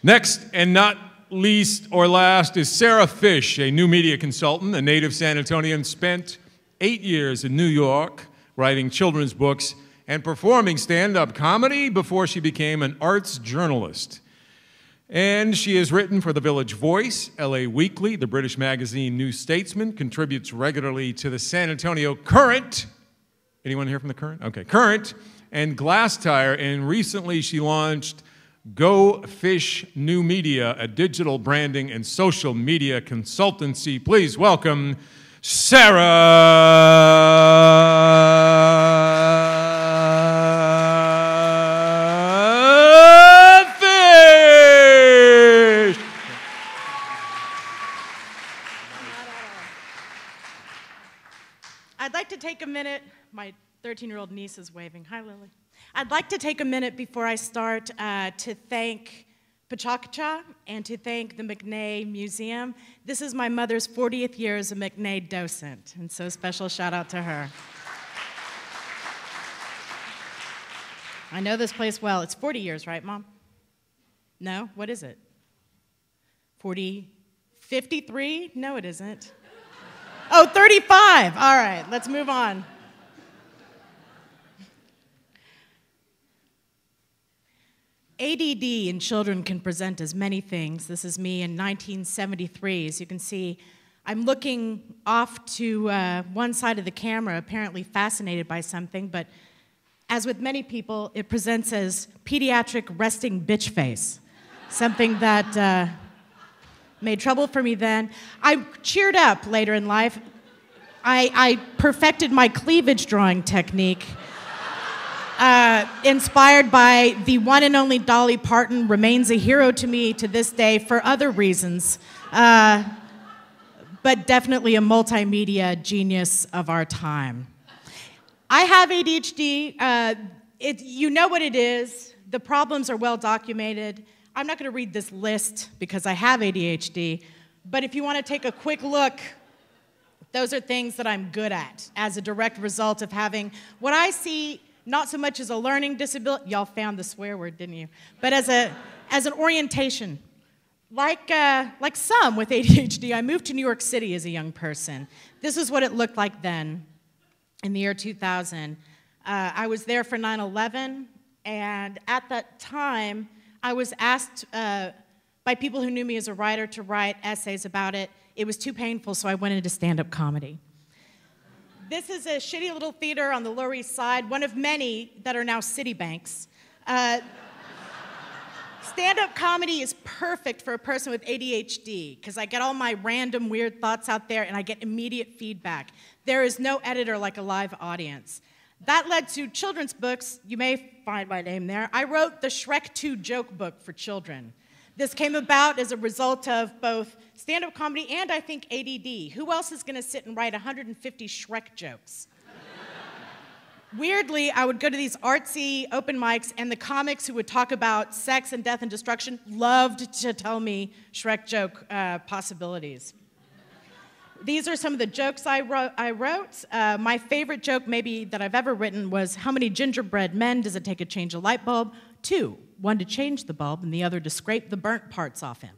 Next, and not least or last, is Sarah Fisch, a new media consultant, a native San Antonian, spent 8 years in New York writing children's books and performing stand-up comedy before she became an arts journalist. And she has written for The Village Voice, LA Weekly, the British magazine New Statesman, contributes regularly to the San Antonio Current. Anyone here from the Current? Okay, Current, and Glass Tire, and recently she launched Go Fish New Media, a digital branding and social media consultancy. Please welcome Sarah Fisch. I'd like to take a minute. My 13-year-old niece is waving. Hi, Lily. I'd like to take a minute before I start to thank PechaKucha and to thank the McNay Museum. This is my mother's 40th year as a McNay docent, and so special shout out to her. I know this place well. It's 40 years, right, Mom? No? What is it? 53? No, it isn't. Oh, 35. All right, let's move on. ADD in children can present as many things. This is me in 1973. As you can see, I'm looking off to one side of the camera, apparently fascinated by something, but as with many people, it presents as pediatric resting bitch face, something that made trouble for me then. I cheered up later in life. I perfected my cleavage drawing technique. Inspired by the one and only Dolly Parton, remains a hero to me to this day for other reasons, but definitely a multimedia genius of our time. I have ADHD. You know what it is. The problems are well documented. I'm not going to read this list because I have ADHD, but if you want to take a quick look, those are things that I'm good at as a direct result of having what I see not so much as a learning disability. Y'all found the swear word, didn't you? But as an orientation. Like some with ADHD, I moved to New York City as a young person. This is what it looked like then, in the year 2000. I was there for 9/11, and at that time, I was asked by people who knew me as a writer to write essays about it. It was too painful, so I went into stand-up comedy. This is a shitty little theater on the Lower East Side, one of many that are now Citibanks. Stand-up comedy is perfect for a person with ADHD because I get all my random weird thoughts out there and I get immediate feedback. There is no editor like a live audience. That led to children's books. You may find my name there. I wrote the Shrek 2 joke book for children. This came about as a result of both stand-up comedy and, I think, ADD. Who else is going to sit and write 150 Shrek jokes? Weirdly, I would go to these artsy open mics, and the comics who would talk about sex and death and destruction loved to tell me Shrek joke possibilities. These are some of the jokes I wrote. My favorite joke maybe that I've ever written was, how many gingerbread men does it take to change a light bulb? 2. One to change the bulb and the other to scrape the burnt parts off him.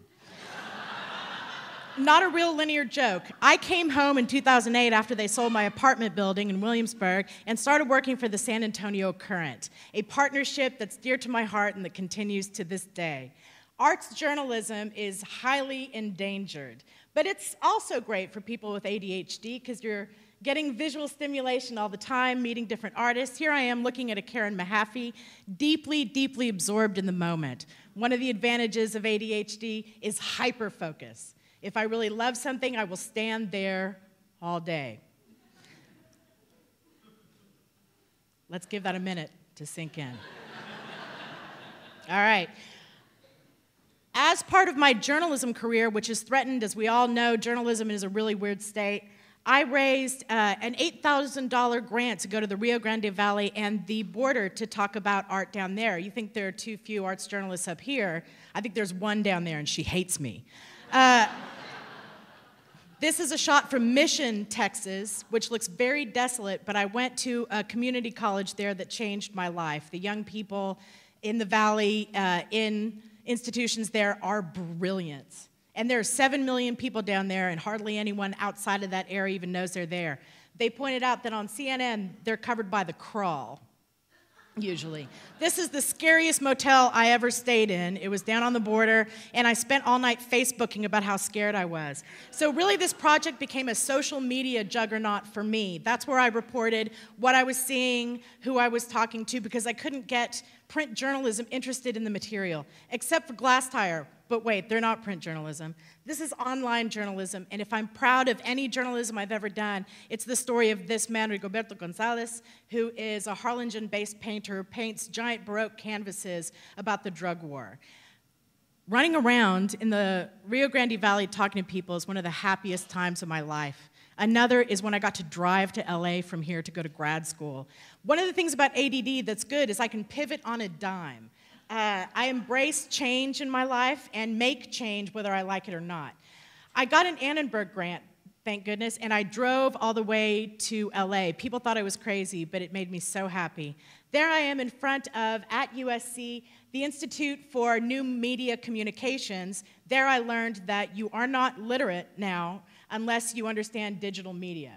Not a real linear joke. I came home in 2008 after they sold my apartment building in Williamsburg and started working for the San Antonio Current, a partnership that's dear to my heart and that continues to this day. Arts journalism is highly endangered, but it's also great for people with ADHD because you're getting visual stimulation all the time, meeting different artists. Here I am looking at a Karen Mahaffey, deeply, deeply absorbed in the moment. One of the advantages of ADHD is hyperfocus. If I really love something, I will stand there all day. Let's give that a minute to sink in. All right. As part of my journalism career, which is threatened, as we all know, journalism is a really weird state, I raised an $8,000 grant to go to the Rio Grande Valley and the border to talk about art down there. You think there are too few arts journalists up here. I think there's one down there, and she hates me. This is a shot from Mission, Texas, which looks very desolate, but I went to a community college there that changed my life. The young people in the valley, in institutions there are brilliant. And there are 7 million people down there, and hardly anyone outside of that area even knows they're there. They pointed out that on CNN, they're covered by the crawl, usually. This is the scariest motel I ever stayed in. It was down on the border, and I spent all night Facebooking about how scared I was. So really, this project became a social media juggernaut for me. That's where I reported what I was seeing, who I was talking to, because I couldn't get print journalism interested in the material, except for Glass Tire. But wait, they're not print journalism. This is online journalism, and if I'm proud of any journalism I've ever done, it's the story of this man, Rigoberto Gonzalez, who is a Harlingen-based painter who paints giant Baroque canvases about the drug war. Running around in the Rio Grande Valley talking to people is one of the happiest times of my life. Another is when I got to drive to LA from here to go to grad school. One of the things about ADD that's good is I can pivot on a dime. I embrace change in my life and make change whether I like it or not. I got an Annenberg grant, thank goodness, and I drove all the way to LA. People thought I was crazy, but it made me so happy. There I am in front of, at USC, the Institute for New Media Communications. There I learned that you are not literate now unless you understand digital media.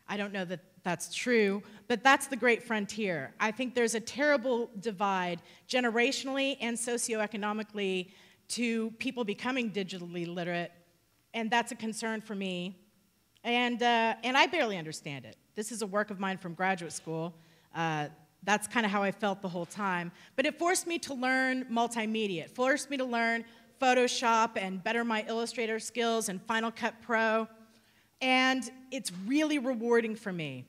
I don't know that that's true, but that's the great frontier. I think there's a terrible divide generationally and socioeconomically to people becoming digitally literate, and that's a concern for me. And I barely understand it. This is a work of mine from graduate school. That's kind of how I felt the whole time. But it forced me to learn multimedia. It forced me to learn Photoshop and better my Illustrator skills and Final Cut Pro. And it's really rewarding for me.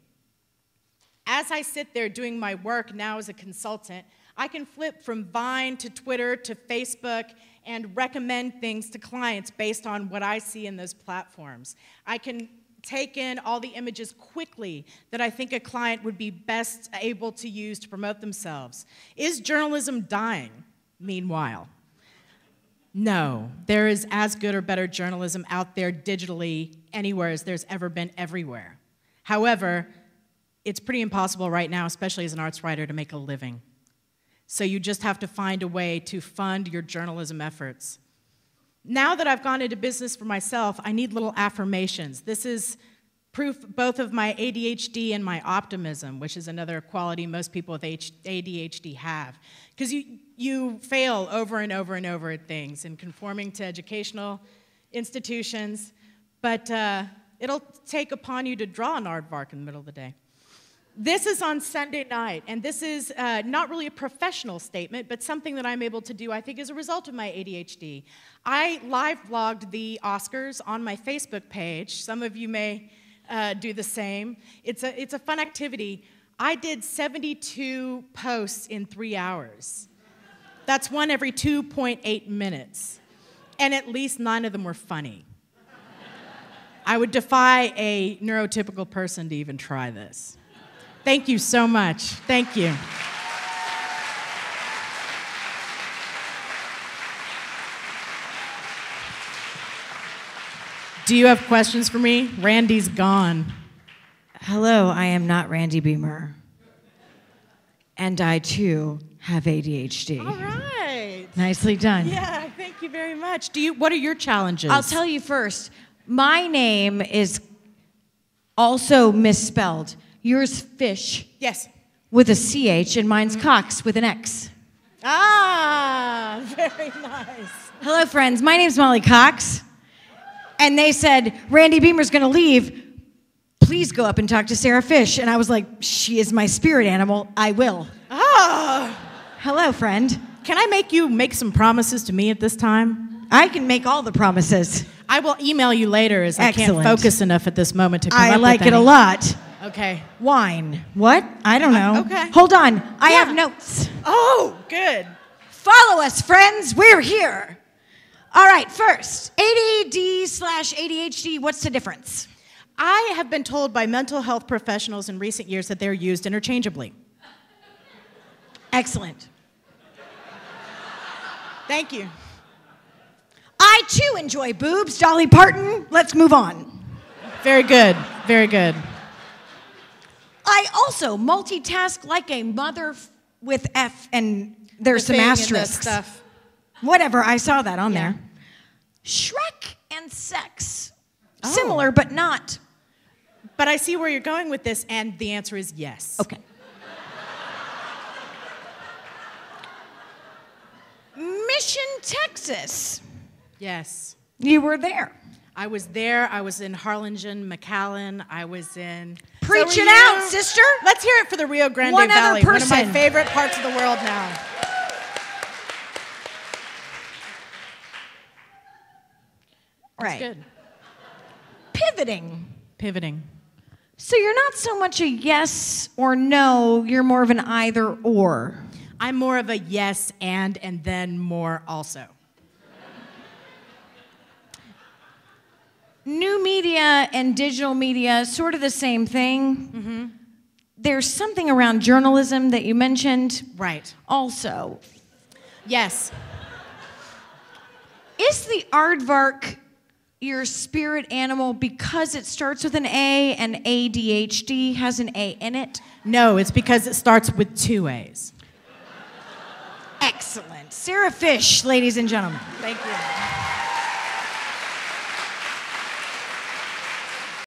As I sit there doing my work now as a consultant, I can flip from Vine to Twitter to Facebook and recommend things to clients based on what I see in those platforms. I can take in all the images quickly that I think a client would be best able to use to promote themselves. Is journalism dying, meanwhile? No, there is as good or better journalism out there digitally anywhere as there's ever been everywhere. However, it's pretty impossible right now, especially as an arts writer, to make a living. So you just have to find a way to fund your journalism efforts. Now that I've gone into business for myself, I need little affirmations. This is proof both of my ADHD and my optimism, which is another quality most people with ADHD have. Because you fail over and over and over at things and conforming to educational institutions, but it'll take upon you to draw an aardvark in the middle of the day. This is on Sunday night, and this is not really a professional statement, but something that I'm able to do, I think, as a result of my ADHD. I live vlogged the Oscars on my Facebook page. Some of you may do the same. It's a fun activity. I did 72 posts in 3 hours. That's one every 2.8 minutes, and at least 9 of them were funny. I would defy a neurotypical person to even try this. Thank you so much. Thank you. Do you have questions for me? Randy's gone. Hello, I am not Randy Beamer. And I, too, have ADHD. All right. Nicely done. Yeah, thank you very much. What are your challenges? I'll tell you first. My name is also misspelled. Yours, Fisch. Yes. With a CH, and mine's Cox with an X. Ah, very nice. Hello, friends. My name's Molly Cox. And they said, Randy Beamer's going to leave. Please go up and talk to Sarah Fisch. And I was like, she is my spirit animal. I will. Ah. Hello, friend. Can I make you make some promises to me at this time? I can make all the promises. I will email you later as Excellent. I can't focus enough at this moment to come up with I like it any. a lot. Okay. Wine. What? I don't know. Okay. Hold on. I have notes. Oh, good. Follow us, friends. We're here. All right, first, ADD/ADHD, what's the difference? I have been told by mental health professionals in recent years that they're used interchangeably. Excellent. Thank you. I, too, enjoy boobs. Dolly Parton. Let's move on. Very good. Very good. I also multitask like a mother with F, and there's some thing and the asterisks. stuff. Whatever, I saw that on Yeah. there. Shrek and sex. Oh. Similar, but not. But I see where you're going with this, and the answer is yes. Okay. Mission, Texas. Yes. You were there. I was there. I was in Harlingen, McAllen. I was in. Preach So it were out, you? sister. Let's hear it for the Rio Grande One other Valley, one of my person. favorite parts of the world now. Right. Good. Pivoting. Pivoting. So you're not so much a yes or no, you're more of an either or. I'm more of a yes and then more also. New media and digital media, sort of the same thing. Mm-hmm. There's something around journalism that you mentioned. Right. Also, Yes. is the aardvark your spirit animal because it starts with an A and ADHD has an A in it? No, it's because it starts with 2 A's. Excellent. Sarah Fisch, ladies and gentlemen. Thank you.